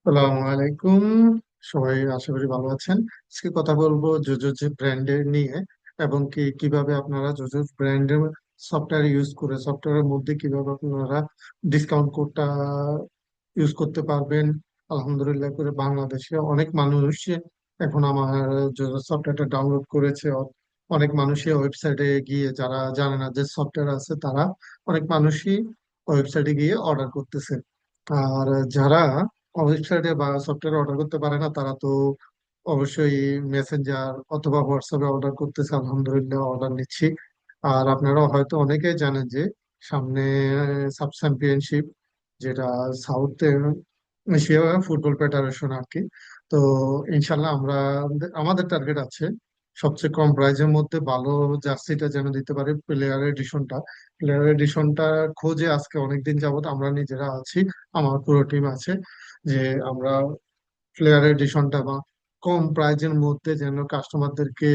আসসালামু আলাইকুম। সবাই আশা করি ভালো আছেন। আজকে কথা বলবো জোজোজ ব্র্যান্ডের নিয়ে, এবং কিভাবে আপনারা জোজোজ ব্র্যান্ডের সফটওয়্যার ইউজ করে সফটওয়্যারের মধ্যে কিভাবে আপনারা ডিসকাউন্ট কোডটা ইউজ করতে পারবেন। আলহামদুলিল্লাহ করে বাংলাদেশে অনেক মানুষ এখন আমার জোজোজ সফটওয়্যারটা ডাউনলোড করেছে। অনেক মানুষই ওয়েবসাইটে গিয়ে, যারা জানে না যে সফটওয়্যার আছে, তারা অনেক মানুষই ওয়েবসাইটে গিয়ে অর্ডার করতেছে। আর যারা ওয়েবসাইটে বা সফটওয়্যার অর্ডার করতে পারে না, তারা তো অবশ্যই মেসেঞ্জার অথবা হোয়াটসঅ্যাপে অর্ডার করতেছে। আলহামদুলিল্লাহ অর্ডার নিচ্ছি। আর আপনারা হয়তো অনেকেই জানেন যে সামনে সাব চ্যাম্পিয়নশিপ, যেটা সাউথ এশিয়া ফুটবল ফেডারেশন আর কি। তো ইনশাল্লাহ আমরা আমাদের টার্গেট আছে সবচেয়ে কম প্রাইজের মধ্যে ভালো জার্সিটা যেন দিতে পারি। প্লেয়ার এডিশনটা খোঁজে আজকে অনেকদিন যাবত আমরা নিজেরা আছি, আমার পুরো টিম আছে, যে আমরা প্লেয়ার এডিশনটা বা কম প্রাইজের মধ্যে যেন কাস্টমারদেরকে,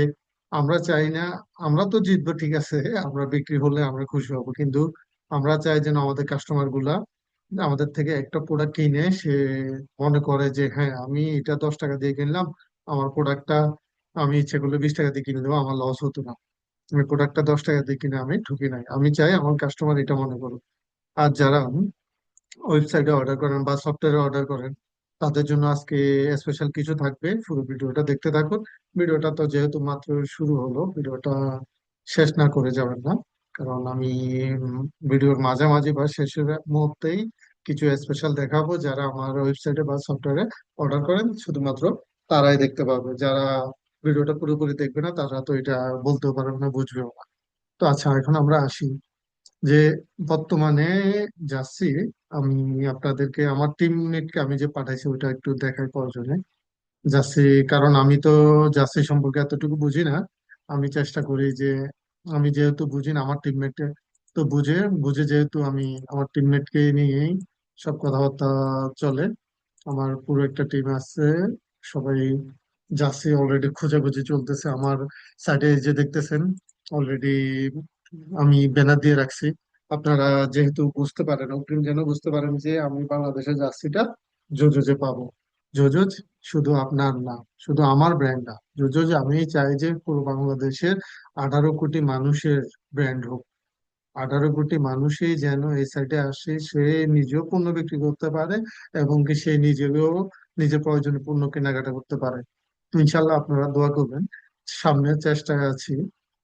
আমরা চাই না, আমরা তো জিতবো ঠিক আছে, আমরা বিক্রি হলে আমরা খুশি হব, কিন্তু আমরা চাই যেন আমাদের কাস্টমার গুলা আমাদের থেকে একটা প্রোডাক্ট কিনে সে মনে করে যে হ্যাঁ, আমি এটা 10 টাকা দিয়ে কিনলাম, আমার প্রোডাক্টটা আমি ইচ্ছে করলে 20 টাকা দিয়ে কিনে দেবো, আমার লস হতো না। আমি প্রোডাক্টটা 10 টাকা দিয়ে কিনে আমি ঠুকি নাই, আমি চাই আমার কাস্টমার এটা মনে করুক। আর যারা ওয়েবসাইটে অর্ডার করেন বা সফটওয়্যারে অর্ডার করেন, তাদের জন্য আজকে স্পেশাল কিছু থাকবে। পুরো ভিডিওটা দেখতে থাকুন। ভিডিওটা তো যেহেতু মাত্র শুরু হলো, ভিডিওটা শেষ না করে যাবেন না, কারণ আমি ভিডিওর মাঝামাঝি বা শেষের মুহূর্তেই কিছু স্পেশাল দেখাবো। যারা আমার ওয়েবসাইটে বা সফটওয়্যারে অর্ডার করেন শুধুমাত্র তারাই দেখতে পাবে। যারা ভিডিওটা পুরোপুরি দেখবে না, তারা তো এটা বলতেও পারবে না, বুঝবেও না। তো আচ্ছা, এখন আমরা আসি যে বর্তমানে যাচ্ছি। আমি আপনাদেরকে আমার টিমমেটকে আমি যে পাঠাইছি ওটা একটু দেখাই প্রয়োজনে যাচ্ছি, কারণ আমি তো যাচ্ছি সম্পর্কে এতটুকু বুঝি না। আমি চেষ্টা করি যে, আমি যেহেতু বুঝি না, আমার টিমমেট তো বুঝে বুঝে, যেহেতু আমি আমার টিমমেটকে নিয়েই সব কথাবার্তা চলে। আমার পুরো একটা টিম আছে, সবাই যাচ্ছি। অলরেডি খোঁজাখুঁজি চলতেছে। আমার সাইডে যে দেখতেছেন, অলরেডি আমি ব্যানার দিয়ে রাখছি। আপনারা যেহেতু বুঝতে পারেন, অগ্রিম যেন বুঝতে পারেন যে আমি বাংলাদেশের জার্সিটা জোজোজে পাবো। জোজোজ শুধু আপনার না, শুধু আমার ব্র্যান্ড না, জোজোজ আমি চাই যে পুরো বাংলাদেশের 18 কোটি মানুষের ব্র্যান্ড হোক। 18 কোটি মানুষই যেন এই সাইডে আসে, সে নিজেও পণ্য বিক্রি করতে পারে, এবং কি সে নিজেও নিজের প্রয়োজনীয় পণ্য কেনাকাটা করতে পারে। ইনশাল্লাহ আপনারা দোয়া করবেন। সামনে চেষ্টায় আছি,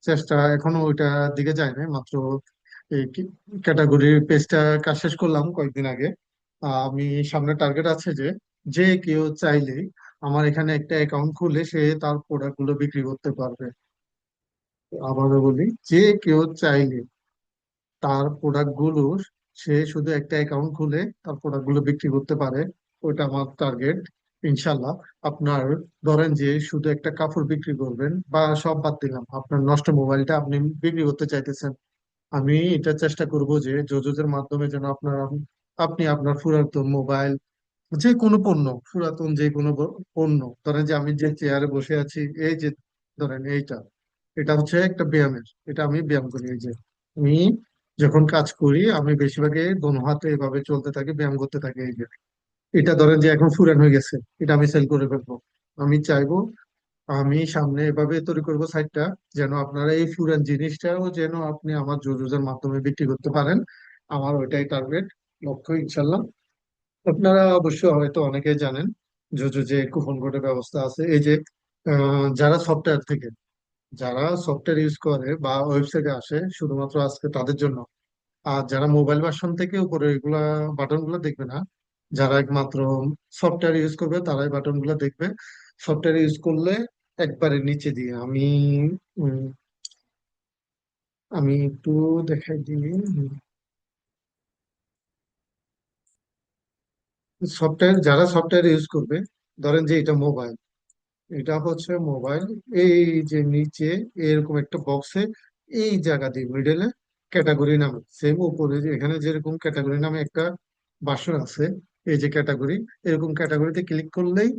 চেষ্টা এখনো ওইটার দিকে যায় না, মাত্র এই ক্যাটাগরির পেজটা কাজ শেষ করলাম কয়েকদিন আগে। আমি সামনে টার্গেট আছে যে যে কেউ চাইলেই আমার এখানে একটা অ্যাকাউন্ট খুলে সে তার প্রোডাক্ট গুলো বিক্রি করতে পারবে। আবারও বলি, যে কেউ চাইলে তার প্রোডাক্ট গুলো, সে শুধু একটা অ্যাকাউন্ট খুলে তার প্রোডাক্ট গুলো বিক্রি করতে পারে। ওটা আমার টার্গেট। ইনশাল্লাহ আপনার, ধরেন যে শুধু একটা কাপড় বিক্রি করবেন, বা সব বাদ দিলাম, আপনার নষ্ট মোবাইলটা আপনি বিক্রি করতে চাইতেছেন, আমি এটা চেষ্টা করব যে যোজোদের মাধ্যমে যেন আপনি আপনার পুরাতন মোবাইল, যে কোনো পণ্য, পুরাতন যে কোনো পণ্য, ধরেন যে আমি যে চেয়ারে বসে আছি, এই যে ধরেন এইটা, এটা হচ্ছে একটা ব্যায়ামের, এটা আমি ব্যায়াম করি। এই যে আমি যখন কাজ করি, আমি বেশিরভাগই দোনো হাতে এভাবে চলতে থাকি, ব্যায়াম করতে থাকি। এই যে এটা ধরেন যে এখন ফুরান হয়ে গেছে, এটা আমি সেল করে ফেলবো। আমি চাইবো আমি সামনে এভাবে তৈরি করবো সাইটটা, যেন আপনারা এই ফুরান জিনিসটাও যেন আপনি আমার জোজোজের মাধ্যমে বিক্রি করতে পারেন। আমার ওইটাই টার্গেট, লক্ষ্য। ইনশাল্লাহ আপনারা অবশ্যই হয়তো অনেকেই জানেন জোজো যে কুপন কোডের ব্যবস্থা আছে। এই যে যারা সফটওয়্যার থেকে, যারা সফটওয়্যার ইউজ করে বা ওয়েবসাইটে আসে, শুধুমাত্র আজকে তাদের জন্য। আর যারা মোবাইল ভার্সন থেকে উপরে এগুলা বাটন গুলো দেখবে না, যারা একমাত্র সফটওয়্যার ইউজ করবে তারাই বাটন গুলো দেখবে। সফটওয়্যার ইউজ করলে একবারে নিচে দিয়ে উম, আমি একটু দেখাই দিই। সফটওয়্যার, যারা সফটওয়্যার ইউজ করবে, ধরেন যে এটা মোবাইল, এটা হচ্ছে মোবাইল। এই যে নিচে এরকম একটা বক্সে, এই জায়গা দিয়ে মিডলে ক্যাটাগরি নামে, সেম উপরে এখানে যেরকম ক্যাটাগরি নামে একটা বাসন আছে, এই যে ক্যাটাগরি, এরকম ক্যাটাগরিতে ক্লিক করলেই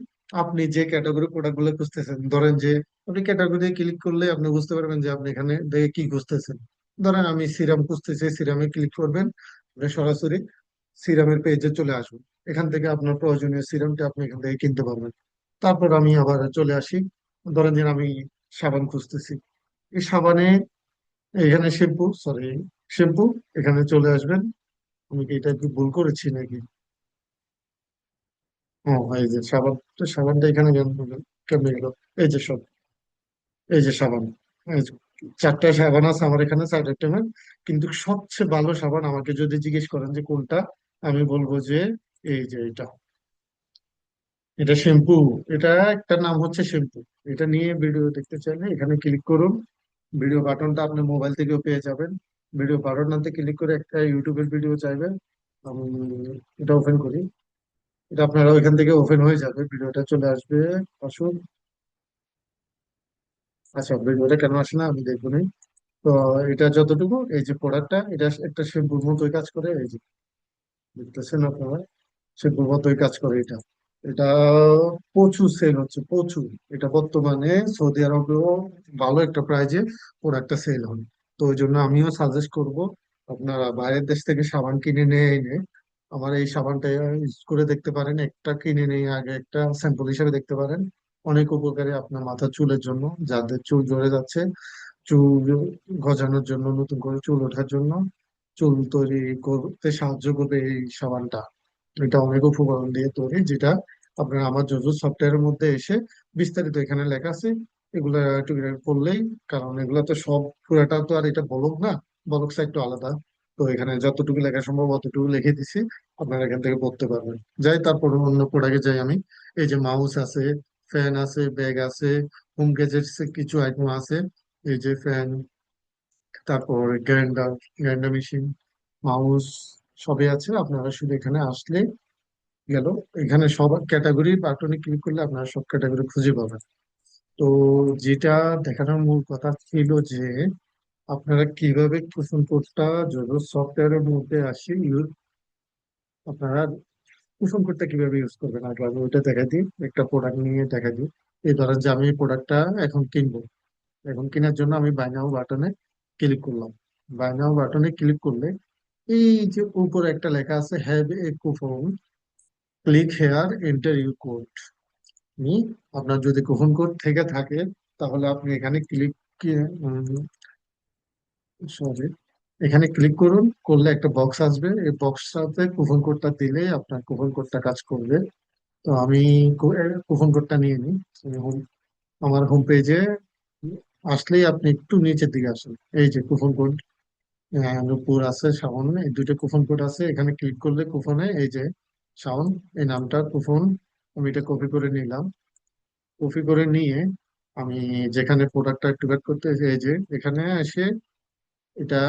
আপনি যে ক্যাটাগরি প্রোডাক্ট গুলো খুঁজতেছেন, ধরেন যে আপনি ক্যাটাগরি ক্লিক করলে আপনি বুঝতে পারবেন যে আপনি এখানে দেখে কি খুঁজতেছেন। ধরেন আমি সিরাম খুঁজতেছি, সিরামে ক্লিক করবেন, আপনি সরাসরি সিরামের পেজে চলে আসবেন। এখান থেকে আপনার প্রয়োজনীয় সিরামটা আপনি এখান থেকে কিনতে পারবেন। তারপর আমি আবার চলে আসি, ধরেন যে আমি সাবান খুঁজতেছি। এই সাবানে এখানে শ্যাম্পু, সরি, শ্যাম্পু, এখানে চলে আসবেন। আমি কি এটা কি ভুল করেছি নাকি? ও, এই যে সাবান, তো সাবানটা এখানে কেমনে গেল? এই যে সব, এই যে সাবান, এই যে চারটা সাবান আছে আমার এখানে, চার আইটেমের। কিন্তু সবচেয়ে ভালো সাবান আমাকে যদি জিজ্ঞেস করেন যে কোনটা, আমি বলবো যে এই যে এটা শ্যাম্পু। এটা একটা নাম হচ্ছে শ্যাম্পু। এটা নিয়ে ভিডিও দেখতে চাইলে এখানে ক্লিক করুন। ভিডিও বাটনটা আপনি মোবাইল থেকেও পেয়ে যাবেন। ভিডিও বাটনটাতে ক্লিক করে একটা ইউটিউবের ভিডিও চাইবেন। আমি এটা ওপেন করি। এটা আপনারা ওইখান থেকে ওপেন হয়ে যাবে, ভিডিওটা চলে আসবে। আসুন। আচ্ছা, ভিডিওটা কেন আসে না আমি দেখবো নি। তো এটা যতটুকু, এই যে প্রোডাক্টটা, এটা একটা শ্যাম্পুর মতোই কাজ করে, এই যে দেখতেছেন আপনারা, শ্যাম্পুর মতোই কাজ করে এটা। এটা প্রচুর সেল হচ্ছে, প্রচুর। এটা বর্তমানে সৌদি আরবেও ভালো একটা প্রাইজে প্রোডাক্টটা সেল হয়। তো ওই জন্য আমিও সাজেস্ট করব আপনারা বাইরের দেশ থেকে সাবান কিনে নিয়ে এনে আমার এই সাবানটা ইউজ করে দেখতে পারেন। একটা কিনে নিয়ে আগে একটা স্যাম্পল হিসেবে দেখতে পারেন। অনেক উপকারী আপনার মাথার চুলের জন্য, যাদের চুল ঝরে যাচ্ছে, চুল গজানোর জন্য, নতুন করে চুল ওঠার জন্য, চুল তৈরি করতে সাহায্য করবে এই সাবানটা। এটা অনেক উপকরণ দিয়ে তৈরি, যেটা আপনার আমার জোজো সফটওয়্যারের মধ্যে এসে বিস্তারিত এখানে লেখা আছে। এগুলা একটু পড়লেই, কারণ এগুলা তো সব পুরাটা তো আর এটা বলক না, বলক সাইড তো আলাদা। তো এখানে যতটুকু লেখা সম্ভব অতটুকু লিখে দিছি, আপনারা এখান থেকে পড়তে পারবেন। যাই, তারপর অন্য প্রোডাক্টে যাই আমি। এই যে মাউস আছে, ফ্যান আছে, ব্যাগ আছে, হোম গ্যাজেটস কিছু আইটেম আছে। এই যে ফ্যান, তারপর গ্রাইন্ডার, গ্রাইন্ডার মেশিন, মাউস, সবই আছে। আপনারা শুধু এখানে আসলে গেল, এখানে সব ক্যাটাগরি বাটনে ক্লিক করলে আপনারা সব ক্যাটাগরি খুঁজে পাবেন। তো যেটা দেখানোর মূল কথা ছিল যে আপনারা কিভাবে কুশন কোডটা জোরো সফটওয়্যারের মধ্যে আসে আপনারা কুশন কোডটা কিভাবে ইউজ করবেন আগে আমি ওইটা দেখা দিই। একটা প্রোডাক্ট নিয়ে দেখা দিই। এই ধরেন যে আমি প্রোডাক্টটা এখন কিনবো। এখন কেনার জন্য আমি বাই নাও বাটনে ক্লিক করলাম। বাই নাও বাটনে ক্লিক করলে এই যে উপরে একটা লেখা আছে have a coupon, click here, enter your code. আপনি, আপনার যদি কুপন কোড থেকে থাকে তাহলে আপনি এখানে ক্লিক, সরি, এখানে ক্লিক করুন। করলে একটা বক্স আসবে, এই বক্সটাতে কুপন কোডটা দিলে আপনার কুপন কোডটা কাজ করবে। তো আমি কুপন কোডটা নিয়ে নিই। আমার হোম পেজে আসলেই আপনি একটু নিচের দিকে আসুন। এই যে কুপন কোড, নূপুর আছে, শাওন, এই দুইটা কুপন কোড আছে। এখানে ক্লিক করলে কুপনে এই যে শাওন, এই নামটা কুপন, আমি এটা কপি করে নিলাম। কপি করে নিয়ে আমি যেখানে প্রোডাক্টটা অ্যাক্টিভেট করতে, এই যে এখানে এসে এটা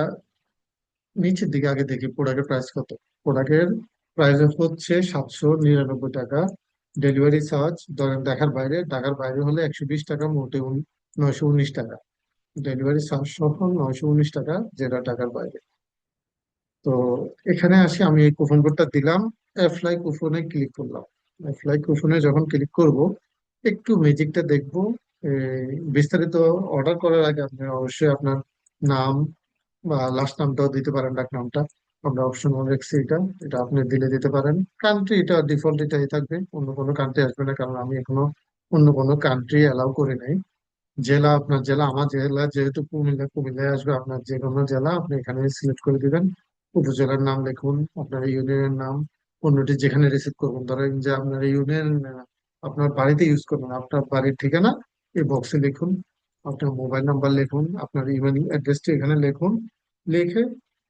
নিচের দিকে আগে দেখি প্রোডাক্টের প্রাইস কত। প্রোডাক্টের প্রাইস হচ্ছে 799 টাকা। ডেলিভারি চার্জ ধরেন ঢাকার বাইরে হলে 120 টাকা, মোটে 919 টাকা। ডেলিভারি চার্জ সহ 919 টাকা, যেটা ঢাকার বাইরে। তো এখানে আসি, আমি এই কুপন কোডটা দিলাম, অ্যাপ্লাই কুপনে ক্লিক করলাম। অ্যাপ্লাই কুপনে যখন ক্লিক করব, একটু ম্যাজিকটা দেখবো। বিস্তারিত অর্ডার করার আগে আপনি অবশ্যই আপনার নাম বা লাস্ট নামটাও দিতে পারেন, ডাক নামটা। আমরা অপশন রেখেছি এটা, এটা আপনি দিলে দিতে পারেন। কান্ট্রি এটা ডিফল্ট এটাই থাকবে, অন্য কোনো কান্ট্রি আসবে না, কারণ আমি এখনো অন্য কোনো কান্ট্রি অ্যালাউ করি নাই। জেলা, আপনার জেলা, আমার জেলা যেহেতু কুমিল্লা, কুমিল্লায় আসবে। আপনার যে কোনো জেলা আপনি এখানে সিলেক্ট করে দিবেন। উপজেলার নাম লিখুন, আপনার ইউনিয়নের নাম, পণ্যটি যেখানে রিসিভ করবেন, ধরেন যে আপনার ইউনিয়ন আপনার বাড়িতে ইউজ করবেন, আপনার বাড়ির ঠিকানা এই বক্সে লিখুন। আপনার মোবাইল নাম্বার লিখুন, আপনার ইমেল অ্যাড্রেসটি এখানে লিখুন। লিখে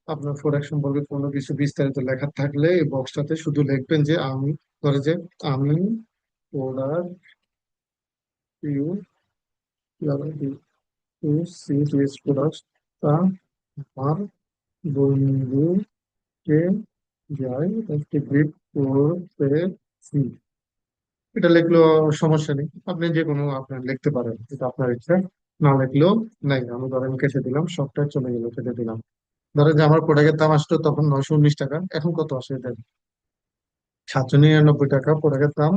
আপনার প্রোডাক্ট সম্পর্কে কোনো কিছু বিস্তারিত লেখা থাকলে এই বক্সটাতে শুধু লিখবেন যে আমি, ধরে যে আমি প্রোডাক্ট সিরিয়াস প্রোডাক্টটা আমার বন্ধুকে যাই একটি গিফট করতেছি। এটা লিখলেও সমস্যা নেই, আপনি যে কোনো আপনার লিখতে পারেন, এটা আপনার ইচ্ছা। না লিখলেও নাই, আমি ধরেন কেটে দিলাম, সবটা চলে গেল, কেটে দিলাম। ধরেন যে আমার প্রোডাক্টের দাম আসতো তখন 919 টাকা, এখন কত আসে দেন? 799 টাকা প্রোডাক্টের দাম।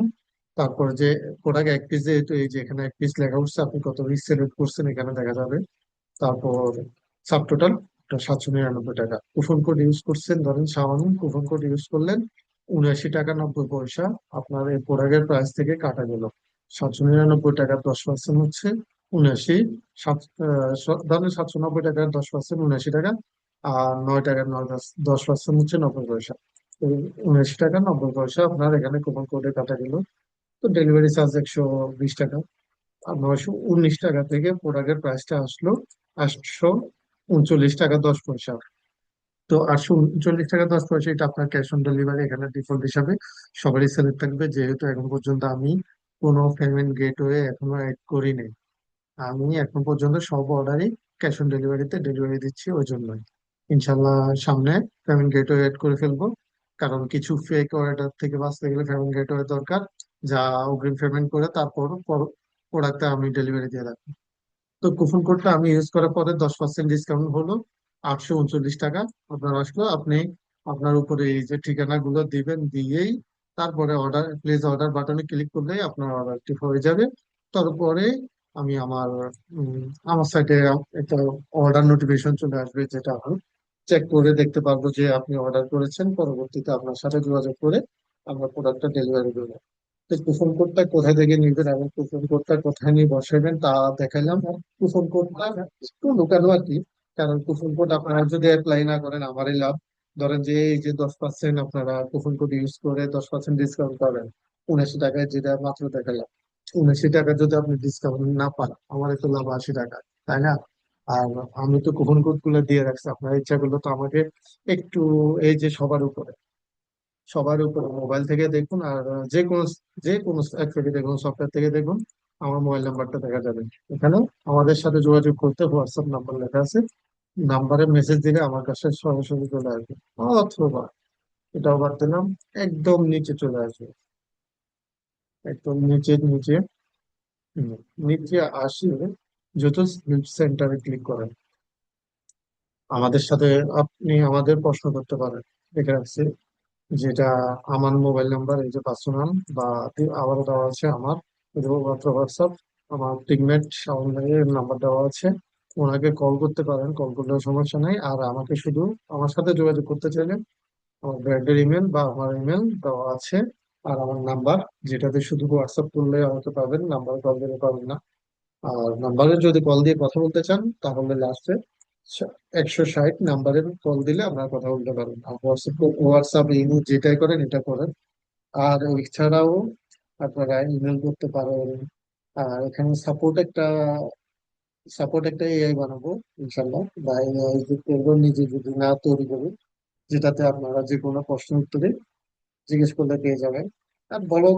তারপর যে প্রোডাক্ট এক পিস, যেহেতু এই যে এখানে এক পিস লেখা উঠছে, আপনি কত পিস সিলেক্ট করছেন এখানে দেখা যাবে। তারপর সাব টোটাল 799 টাকা। কুপন কোড ইউজ করছেন, ধরেন সামান্য কুপন কোড ইউজ করলেন, 79 টাকা 90 পয়সা আপনার এই প্রোডাক্টের প্রাইস থেকে কাটা গেল। 799 টাকার 10% হচ্ছে 79, ধরেন 790 টাকার 10% 79 টাকা, আর 9 টাকার 9 10% হচ্ছে 90 পয়সা। তো 79 টাকা 90 পয়সা আপনার এখানে কুপন কোডে কাটা গেল। তো ডেলিভারি চার্জ 120 টাকা, আর 919 টাকা থেকে প্রোডাক্টের প্রাইসটা আসলো 839 টাকা 10 পয়সা। তো 839 টাকা 10 পয়সা এটা আপনার ক্যাশ অন ডেলিভারি এখানে ডিফল্ট হিসাবে সবারই সিলেক্ট থাকবে, যেহেতু এখন পর্যন্ত আমি কোনো পেমেন্ট গেটওয়ে এখনো অ্যাড করিনি। আমি এখন পর্যন্ত সব অর্ডারই ক্যাশ অন ডেলিভারিতে ডেলিভারি দিচ্ছি, ওই জন্যই ইনশাল্লাহ সামনে পেমেন্ট গেটওয়ে অ্যাড করে ফেলবো। কারণ কিছু ফেক অর্ডার থেকে বাঁচতে গেলে পেমেন্ট গেটওয়ে দরকার, যা অগ্রিম পেমেন্ট করে তারপর প্রোডাক্টটা আমি ডেলিভারি দিয়ে রাখবো। তো কুপন কোডটা আমি ইউজ করার পরে 10% ডিসকাউন্ট হলো 839 টাকা আপনার আসলো। আপনি আপনার উপরে এই যে ঠিকানাগুলো দিবেন, দিয়েই তারপরে অর্ডার প্লেস অর্ডার বাটনে ক্লিক করলেই আপনার অর্ডারটি হয়ে যাবে। তারপরে আমি উম, আমার সাইটে একটা অর্ডার নোটিফিকেশন চলে আসবে, যেটা আমি চেক করে দেখতে পারবো যে আপনি অর্ডার করেছেন। পরবর্তীতে আপনার সাথে যোগাযোগ করে আমরা প্রোডাক্টটা ডেলিভারি দেবো। তো কুপন কোডটা কোথায় থেকে নিবেন এবং কুপন কোডটা কোথায় নিয়ে বসাবেন তা দেখাইলাম। আর কুপন কোডটা একটু লুকানো আর কি, কারণ কুপন কোড আপনারা যদি অ্যাপ্লাই না করেন আমারই লাভ। ধরেন যে এই যে 10% আপনারা কুপন কোড ইউজ করে 10% ডিসকাউন্ট পাবেন 79 টাকায়, যেটা মাত্র দেখালাম। 79 টাকা যদি আপনি ডিসকাউন্ট না পান, আমার তো লাভ 80 টাকা, তাই না? আর আমি তো কুপন কোড গুলো দিয়ে রাখছি, আপনার ইচ্ছা করলে তো আমাকে একটু, এই যে সবার উপরে মোবাইল থেকে দেখুন, আর যে কোনো অ্যাপ থেকে দেখুন, সফটওয়্যার থেকে দেখুন, আমার মোবাইল নাম্বারটা দেখা যাবে এখানে। আমাদের সাথে যোগাযোগ করতে হোয়াটসঅ্যাপ নাম্বার লেখা আছে, নাম্বারে মেসেজ দিলে আমার কাছে সরাসরি চলে আসবে। অথবা এটাও বাদ দিলাম, একদম নিচে চলে আসবে, একদম নিচে নিচে, হুম, নিচে আসলে যত সেন্টারে ক্লিক করেন আমাদের সাথে আপনি আমাদের প্রশ্ন করতে পারেন। দেখে রাখছি যেটা আমার মোবাইল নাম্বার, এই যে পার্সোনাল বা আবারও দেওয়া আছে আমার মাত্র হোয়াটসঅ্যাপ, আমার টিমমেট শাওন ভাইয়ের নাম্বার দেওয়া আছে। ওনাকে কল করতে পারেন, কল করলেও সমস্যা নেই। আর আমাকে শুধু আমার সাথে যোগাযোগ করতে চাইলে আমার ব্র্যান্ডের ইমেল বা আমার ইমেল দেওয়া আছে, আর আমার নাম্বার, যেটাতে শুধু হোয়াটসঅ্যাপ করলে আমাকে পাবেন, নাম্বার কল দিলে পাবেন না। আর নাম্বারে যদি কল দিয়ে কথা বলতে চান তাহলে লাস্টে 160 নাম্বারে কল দিলে আপনারা কথা বলতে পারেন। আর হোয়াটসঅ্যাপ ইমো যেটাই করেন এটা করেন। আর এছাড়াও আপনারা ইমেল করতে পারেন। আর এখানে সাপোর্ট একটা এআই বানাবো ইনশাল্লাহ, বা এআই করবো নিজে যদি না তৈরি করি, যেটাতে আপনারা যে কোনো প্রশ্ন উত্তরে জিজ্ঞেস করলে পেয়ে যাবেন। আর ব্লগ,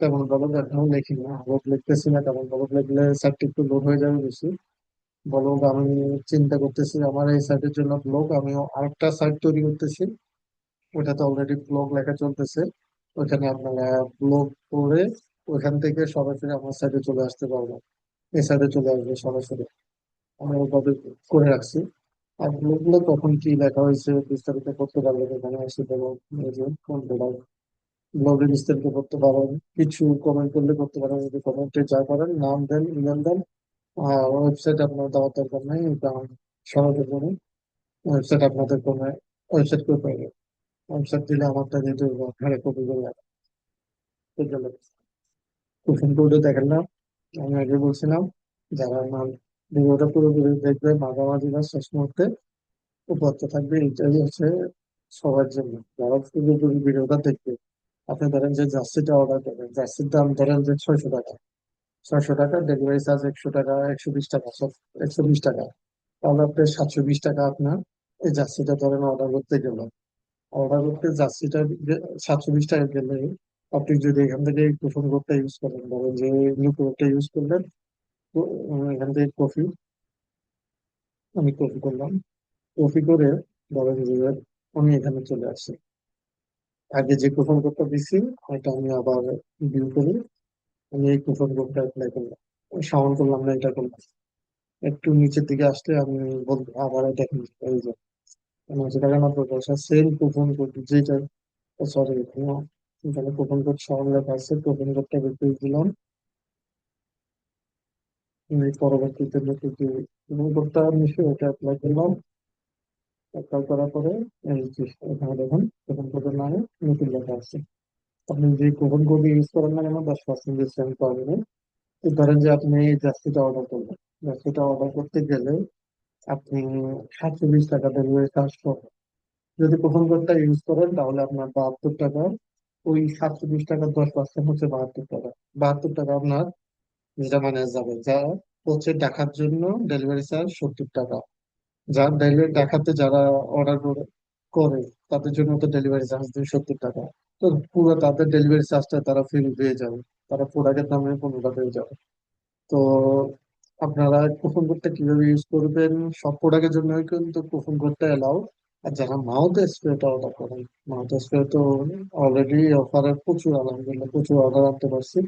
তেমন ব্লগ এখনো লিখি না, ব্লগ লিখতেছি না, তেমন ব্লগ লিখলে সাইটটা একটু লোড হয়ে যাবে বেশি। ব্লগ আমি চিন্তা করতেছি আমার এই সাইটের জন্য ব্লগ, আমি আরেকটা সাইট তৈরি করতেছি, ওটাতে অলরেডি ব্লগ লেখা চলতেছে। ওইখানে আপনারা ব্লগ করে ওইখান থেকে সরাসরি আমার সাইটে চলে আসতে পারবেন, এই সাইটে চলে আসবে সরাসরি। আমি ওইভাবে করে রাখছি। আর ব্লগ গুলো কখন কি লেখা হয়েছে বিস্তারিত করতে পারবেন, এখানে এসে দেবো। এই যে ব্লগে বিস্তারিত করতে পারেন, কিছু কমেন্ট করলে করতে পারেন, যদি কমেন্টে যা করেন নাম দেন, ইমেল দেন। আর ওয়েবসাইট আপনার দেওয়ার দরকার নেই, এটা আমি সহজে করি। ওয়েবসাইট আপনাদের কোনো ওয়েবসাইট করে পাইবে, ওয়েবসাইট দিলে আমারটা যেহেতু ঘরে কপি করে রাখা, এই জন্য কুপন কোডে দেখেন না, আমি আগে বলছিলাম, যারা আমার ভিডিওটা পুরোপুরি দেখবে মাঝামাঝি বা শেষ মুহূর্তে উপলব্ধ থাকবে, এটাই হচ্ছে সবার জন্য। যারা পুরোপুরি ভিডিওটা দেখবে, আপনি ধরেন যে জার্সিটা অর্ডার করবেন, জার্সির দাম ধরেন যে 600 টাকা, 600 টাকা ডেলিভারি চার্জ 100 টাকা, 120 টাকা, সব 120 টাকা, তাহলে আপনার 720 টাকা আপনার এই জার্সিটা ধরেন অর্ডার করতে গেল। অর্ডার করতে জার্সিটা 720 টাকা গেলে আপনি যদি এখান থেকে কুপন কোডটা ইউজ করেন, ধরেন যে নিউ কোডটা ইউজ করলেন, তো এখান থেকে আমি কপি করলাম, কপি করে ধরেন যে আমি এখানে চলে আসি, আগে যে কুপন কোডটা দিছি এটা আমি আবার ভিউ করি, আমি এই কুপন কোডটা অ্যাপ্লাই করলাম, সাউন্ড করলাম না, এটা করলাম। একটু নিচের দিকে আসলে আমি বলবো আবার দেখেন, এই যে 90 টাকা 90 পয়সা সেম কুপন কোড যেটা, সরি, এখানে কুপন কোড সহ লেখা আছে, কুপন কোডটা রিপিট দিলাম। পরবর্তীতে কুপন কোডটা নিশ্চয়ই এটা অ্যাপ্লাই করলাম, অ্যাপ্লাই করার পরে এই যে এখানে দেখুন কুপন কোডের নামে নতুন লেখা আছে। আপনি যে কুপন কোড ইউজ করেন না কেন 10% ডিসকাউন্ট পাবেন। তো ধরেন যে আপনি জার্সিটা অর্ডার করবেন, জার্সিটা অর্ডার করতে গেলে আপনি 720 টাকা ডেলিভারি চার্জ পাবেন। যদি কুপন কোডটা ইউজ করেন তাহলে আপনার 72 টাকা, ওই 720 টাকার 10% হচ্ছে 72 টাকা। 72 টাকা আপনার যেটা মানে যাবে, যা হচ্ছে ঢাকার জন্য ডেলিভারি চার্জ 70 টাকা। যার ডেলিভারি ঢাকাতে যারা অর্ডার করে করে তাদের জন্য তো ডেলিভারি চার্জ দিয়ে 70 টাকা। তো পুরো তাদের ডেলিভারি চার্জটা তারা ফ্রি পেয়ে যাবে, তারা প্রোডাক্টের দামে পণ্যটা পেয়ে যাবে। তো আপনারা কুপন কোডটা কিভাবে ইউজ করবেন, সব প্রোডাক্টের জন্য কিন্তু কুপন কোডটা এলাও। আর যারা মাউথ স্প্রেটা অর্ডার করেন, মাউথ স্প্রে তো অলরেডি অফারে প্রচুর, আলহামদুলিল্লাহ প্রচুর অর্ডার আনতে পারছি।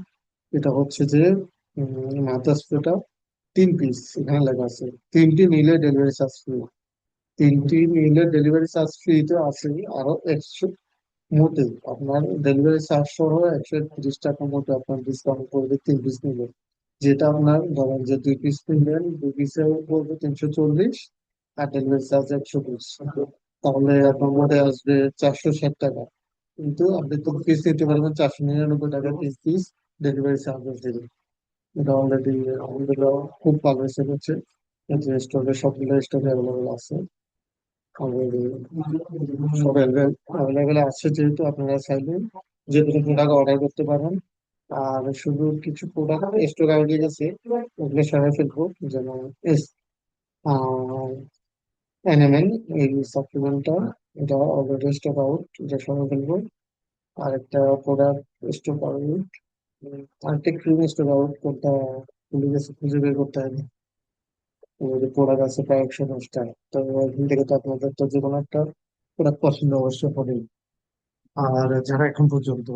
এটা হচ্ছে যে মাউথ স্প্রেটা 3 পিস, এখানে লেখা আছে 3টি নিলে ডেলিভারি চার্জ ফ্রি। 3টি নিলে ডেলিভারি চার্জ ফ্রিতে আছে আরো 100, মোটে আপনার ডেলিভারি চার্জ সহ 130 টাকা মতো আপনার ডিসকাউন্ট করবে 3 পিস নিলে। যেটা আপনার ধরেন যে 2 পিস নিলেন, 2 পিসে পড়বে 340, আর ডেলিভারি চার্জ 120। তাহলে আপনার মোটে আসবে 460 টাকা। কিন্তু আপনি তো পিস নিতে পারবেন 499 টাকা 3 পিস, ডেলিভারি চার্জেস দিবেন। এটা অলরেডি আমাদের খুব ভালো এসে গেছে। যে স্টকে সবগুলো স্টকে অ্যাভেলেবল আছে অলরেডি, সব অ্যাভেলেবেল আছে, যেহেতু আপনারা চাইলে যে কোনো প্রোডাক্ট অর্ডার করতে পারেন। আর শুধু কিছু প্রোডাক্ট স্টক আউট হয়ে গেছে, ওগুলো সরাই ফেলবো। যেমন এস এনএমএল, এই সাপ্লিমেন্টটা, এটা অলরেডি স্টক আউট, এটা সরাই ফেলবো। আর একটা প্রোডাক্ট স্টক আউট, আরেকটা ক্রিম স্টক আউট করতে ভুলে গেছে, খুঁজে বের করতে হবে। প্রোডাক্ট আছে প্রায় 110টা। তো এখান থেকে তো আপনাদের তো যে কোনো একটা প্রোডাক্ট পছন্দ অবশ্যই হবে। আর যারা এখন পর্যন্ত,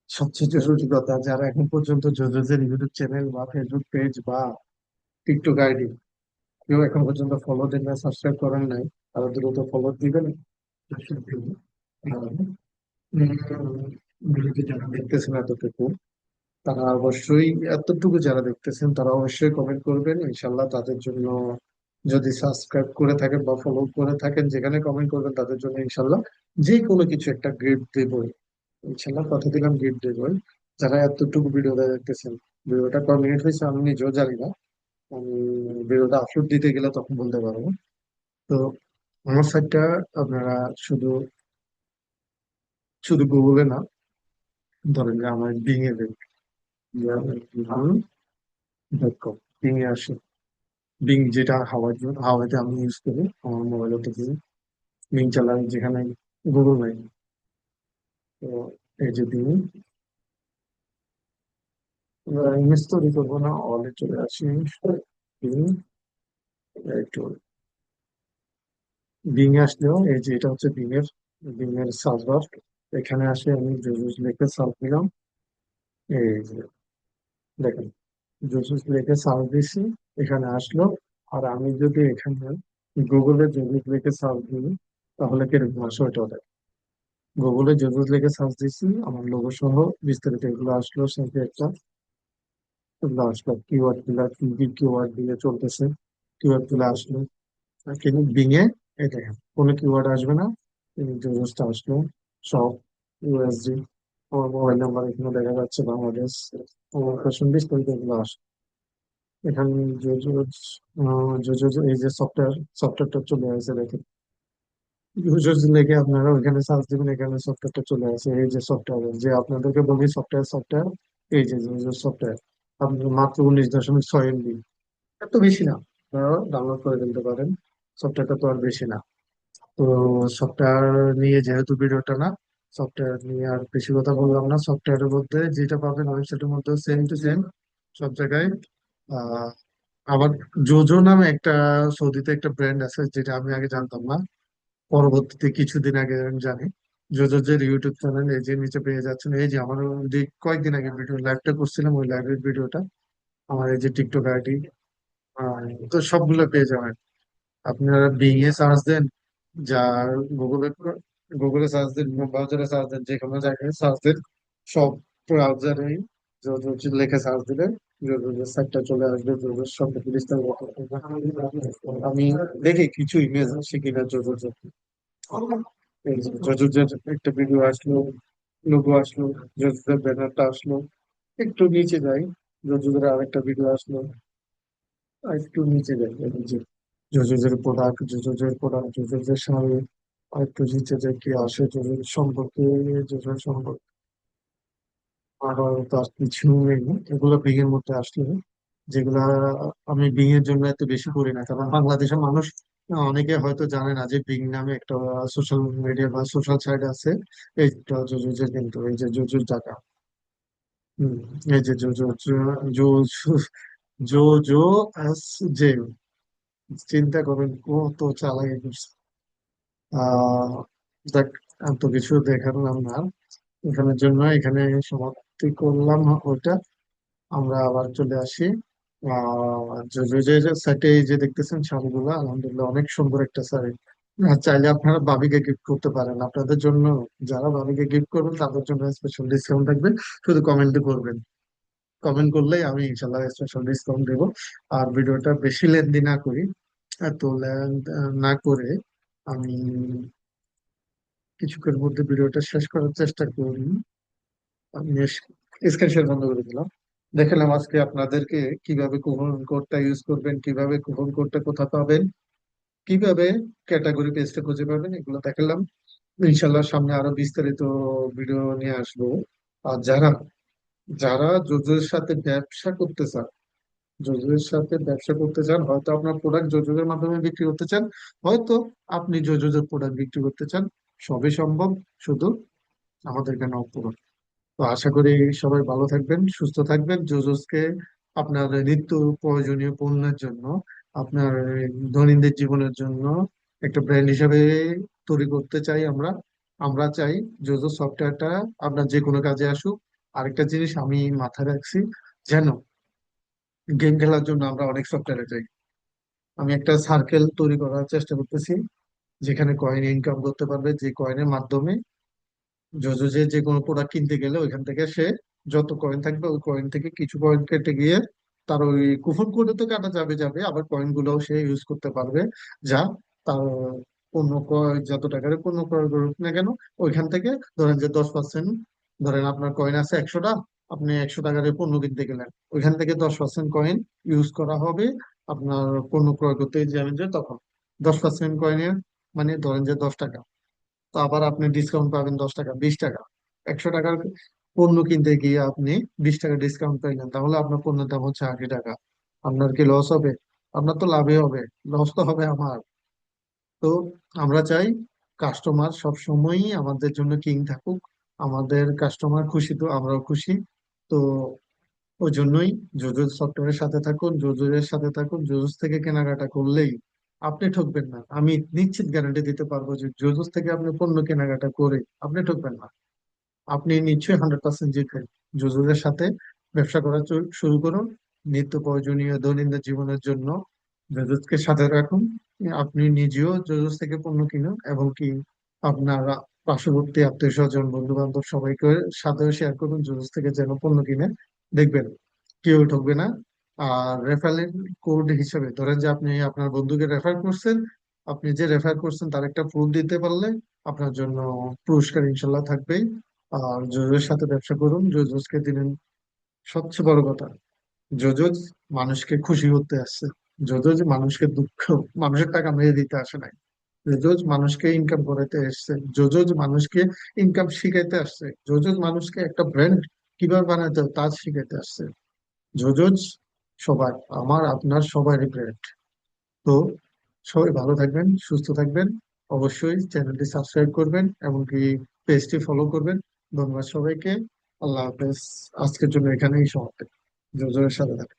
সবচেয়ে জরুরি কথা, যারা এখন পর্যন্ত জোজোজের ইউটিউব চ্যানেল বা ফেসবুক পেজ বা টিকটক আইডি কেউ এখন পর্যন্ত ফলো দেন না, সাবস্ক্রাইব করেন নাই, তারা দ্রুত ফলো দিবেন। আর, ভিডিওটি যারা দেখতেছেন এতটুকু, তারা অবশ্যই, এতটুকু যারা দেখতেছেন তারা অবশ্যই কমেন্ট করবেন, ইনশাল্লাহ তাদের জন্য, যদি সাবস্ক্রাইব করে থাকেন বা ফলো করে থাকেন, যেখানে কমেন্ট করবেন তাদের জন্য ইনশাল্লাহ যে কোনো কিছু একটা গিফট দেবই। ইনশাল্লাহ কথা দিলাম গিফট দেবই। যারা এতটুকু ভিডিওটা দেখতেছেন, ভিডিওটা কয় মিনিট হয়েছে আমি নিজেও জানি না, আমি ভিডিওটা আপলোড দিতে গেলে তখন বলতে পারবো। তো আমার সাইটটা আপনারা শুধু শুধু গুগলে না, ধরেন যে আমার being a .com, being a আসে। বিং যেটা হাওয়াইতে আমি ইউজ করি আমার মোবাইল থেকে, বিং চালাই যেখানে গুগল নাই। তো এই যে বিং, ইমেজ তৈরি করবো না, অলে চলে আসি। বিং, একটু বিং এ আসলেও এই যে এটা হচ্ছে বিং এর সার্চ বার। এখানে আসে আমি জুজুস লিখে সার্চ দিলাম, এই যে দেখেন জুজুস লিখে সার্চ দিছি, এখানে আসলো। আর আমি যদি এখানে গুগলে জুজুস লিখে সার্চ দিই তাহলে কিরকম আসে ওটা দেখ। গুগলে জুজুস লিখে সার্চ দিছি, আমার লোগো সহ বিস্তারিত এগুলো আসলো, সাথে একটা এগুলো আসলো কিওয়ার্ড গুলা, কি কি কিওয়ার্ড দিয়ে চলতেছে, কিওয়ার্ড গুলো আসলো। কিন্তু বিং এ এই দেখেন কোনো কিওয়ার্ড আসবে না, জুজুসটা আসলো সব, ইউএসডি, আমার মোবাইল নাম্বার এখানে দেখা যাচ্ছে, বাংলাদেশ, আমার লোকেশন বিস্তারিত এগুলো আসে। এখানে জুজুস, জুজুস এই যে সফটওয়্যারটা চলে আসে দেখেন। ইউজার্স লিখে আপনারা ওইখানে সার্চ দিবেন, এখানে সফটওয়্যারটা চলে আসে। এই যে সফটওয়্যার, যে আপনাদেরকে বলি সফটওয়্যার, এই যে সফটওয়্যার, আপনার মাত্র 19.6 MB, এত বেশি না, আপনারা ডাউনলোড করে ফেলতে পারেন। সফটওয়্যারটা তো আর বেশি না। তো সফটওয়্যার নিয়ে যেহেতু ভিডিওটা না, সফটওয়্যার নিয়ে আর বেশি কথা বললাম না। সফটওয়্যারের মধ্যে যেটা পাবেন ওয়েবসাইটের মধ্যে সেম টু সেম সব জায়গায়। আহ আবার জোজো নামে একটা সৌদিতে একটা ব্র্যান্ড আছে, যেটা আমি আগে জানতাম না, পরবর্তীতে কিছুদিন আগে আমি জানি। জোজোজের ইউটিউব চ্যানেল এই যে নিচে পেয়ে যাচ্ছেন, এই যে আমার যে কয়েকদিন আগে ভিডিও লাইভটা করছিলাম, ওই লাইভের ভিডিওটা, আমার এই যে টিকটক আইডি, তো সবগুলো পেয়ে যাবেন। আপনারা বিং এ সার্চ দেন, যা গুগলে গুগলে সার্চ দেন, ব্রাউজারে সার্চ দেন, যে কোনো জায়গায় সার্চ দেন, সব ব্রাউজারে লেখে সার্চ দিলে জোজোর সাইটটা চলে আসবে, জোজোর সঙ্গে বিস্তারিত কথা বলবো। আমি দেখি কিছু ইমেজ আসে কিনা জোজোর জন্য। এই যে জোজোর একটা ভিডিও আসলো, লোগো আসলো, জোজোর ব্যানারটা আসলো। একটু নিচে যাই, জোজোর আরেকটা ভিডিও আসলো, আর একটু নিচে যাই, এই যে জোজোর প্রোডাক্ট, জোজোর শাড়ি। আর একটু নিচে যাই কি আসে জোজোর সম্পর্কে, জোজোর সম্পর্কে আবার তার কিছু নেই। এগুলো বিং এর মধ্যে আসলে, যেগুলা আমি বিং এর জন্য এত বেশি করি না, কারণ বাংলাদেশের মানুষ অনেকে হয়তো জানে না যে বিং নামে একটা সোশ্যাল মিডিয়া বা সোশ্যাল সাইট আছে। এইটা জোজোজের, কিন্তু এই যে জোজোর টাকা, হম, এই যে জোজো, জো জো জো এস জে, চিন্তা করেন কত চালাই করছে। আহ দেখ, এত কিছু দেখালাম না, এখানের জন্য এখানে সমাপ্তি করলাম ওইটা। আমরা আবার চলে আসি যে সাইটে, যে দেখতেছেন শাড়িগুলো আলহামদুলিল্লাহ অনেক সুন্দর একটা শাড়ি। চাইলে আপনারা ভাবিকে গিফট করতে পারেন আপনাদের জন্য। যারা ভাবিকে গিফট করবেন তাদের জন্য স্পেশাল ডিসকাউন্ট থাকবে, শুধু কমেন্টে করবেন। কমেন্ট করলেই আমি ইনশাল্লাহ স্পেশাল ডিসকাউন্ট দেবো। আর ভিডিওটা বেশি লেন্দি না করি, এত লেন্থ না করে আমি কিছুক্ষণের মধ্যে ভিডিওটা শেষ করার চেষ্টা করি। আমি স্ক্রিন শেয়ার বন্ধ করে দিলাম। দেখালাম আজকে আপনাদেরকে কিভাবে কুপন কোডটা ইউজ করবেন, কিভাবে কুপন কোডটা কোথা পাবেন, কিভাবে ক্যাটাগরি পেজটা খুঁজে পাবেন, এগুলো দেখালাম। ইনশাল্লাহ সামনে আরো বিস্তারিত ভিডিও নিয়ে আসবো। আর যারা যারা জোজোর সাথে ব্যবসা করতে চান, জোজোর সাথে ব্যবসা করতে চান, হয়তো আপনার প্রোডাক্ট জোজোর মাধ্যমে বিক্রি করতে চান, হয়তো আপনি জোজোর প্রোডাক্ট বিক্রি করতে চান, সবই সম্ভব, শুধু আমাদেরকে নক করুন। তো আশা করি সবাই ভালো থাকবেন, সুস্থ থাকবেন। জোজোসকে আপনার নিত্য প্রয়োজনীয় পণ্যের জন্য, আপনার দৈনন্দিন জীবনের জন্য একটা ব্র্যান্ড হিসেবে তৈরি করতে চাই আমরা। আমরা চাই জোজো সফটওয়্যারটা আপনার যে কোনো কাজে আসুক। আরেকটা জিনিস আমি মাথায় রাখছি, যেন গেম খেলার জন্য আমরা অনেক সফটওয়্যারে যাই। আমি একটা সার্কেল তৈরি করার চেষ্টা করতেছি, যেখানে কয়েন ইনকাম করতে পারবে, যে কয়েনের মাধ্যমে জোজো যে কোনো প্রোডাক্ট কিনতে গেলে ওইখান থেকে সে যত কয়েন থাকবে ওই কয়েন থেকে কিছু কয়েন কেটে গিয়ে তার ওই কুপন কোডে তো কাটা যাবে যাবে, আবার কয়েন গুলোও সে ইউজ করতে পারবে। যা তার পণ্য ক্রয়, যত টাকার পণ্য ক্রয় করুক না কেন, ওইখান থেকে ধরেন যে 10%, ধরেন আপনার কয়েন আছে 100টা, আপনি 100 টাকার পণ্য কিনতে গেলেন, ওইখান থেকে 10% কয়েন ইউজ করা হবে আপনার পণ্য ক্রয় করতে যাবেন, যে তখন 10% কয়েনের মানে ধরেন যে 10 টাকা। তো আবার আপনি ডিসকাউন্ট পাবেন 10 টাকা, 20 টাকা। 100 টাকার পণ্য কিনতে গিয়ে আপনি 20 টাকা ডিসকাউন্ট পাইলেন, তাহলে আপনার পণ্যের দাম হচ্ছে 80 টাকা। আপনার কি লস হবে? আপনার তো লাভই হবে, লস তো হবে আমার। তো আমরা চাই কাস্টমার সব সময়ই আমাদের জন্য কিং থাকুক। আমাদের কাস্টমার খুশি তো আমরাও খুশি। তো ওই জন্যই জোজোস সফটওয়্যারের সাথে থাকুন, জোজোর সাথে থাকুন। জোজোস থেকে কেনাকাটা করলেই আপনি ঠকবেন না, আমি নিশ্চিত গ্যারান্টি দিতে পারবো যে জোজোস থেকে আপনি পণ্য কেনাকাটা করে আপনি ঠকবেন না। আপনি নিশ্চয়ই 100% জিতবেন। জোজোর সাথে ব্যবসা করা শুরু করুন। নিত্য প্রয়োজনীয় দৈনন্দিন জীবনের জন্য জোজোসকে সাথে রাখুন। আপনি নিজেও জোজোস থেকে পণ্য কিনুন, এবং কি আপনার পার্শ্ববর্তী আত্মীয় স্বজন, বন্ধু বান্ধব সবাইকে সাথেও শেয়ার করুন, জোজোস থেকে যেন পণ্য কিনে। দেখবেন কেউ ঠকবে না। আর রেফারেল কোড হিসেবে ধরেন যে আপনি আপনার বন্ধুকে রেফার করছেন, আপনি যে রেফার করছেন তার একটা প্রুফ দিতে পারলে আপনার জন্য পুরস্কার ইনশাল্লাহ থাকবেই। আর জোজোর সাথে ব্যবসা করুন, জোজোসকে দিলেন। সবচেয়ে বড় কথা, জোজোজ মানুষকে খুশি করতে আসছে। জোজোজ মানুষকে দুঃখ, মানুষের টাকা মেরে দিতে আসে নাই। জোজোজ মানুষকে ইনকাম করাতে আসছে, জোজোজ মানুষকে ইনকাম শিখাইতে আসছে, জোজোজ মানুষকে একটা ব্র্যান্ড কিভাবে বানাতে হয় তা শিখাইতে আসছে। জোজোজ সবার, আমার আপনার সবারই ব্র্যান্ড। তো সবাই ভালো থাকবেন, সুস্থ থাকবেন। অবশ্যই চ্যানেলটি সাবস্ক্রাইব করবেন, এমনকি পেজটি ফলো করবেন। ধন্যবাদ সবাইকে। আল্লাহ হাফেজ। আজকের জন্য এখানেই সমাপ্ত। জোজোর সাথে থাকবেন।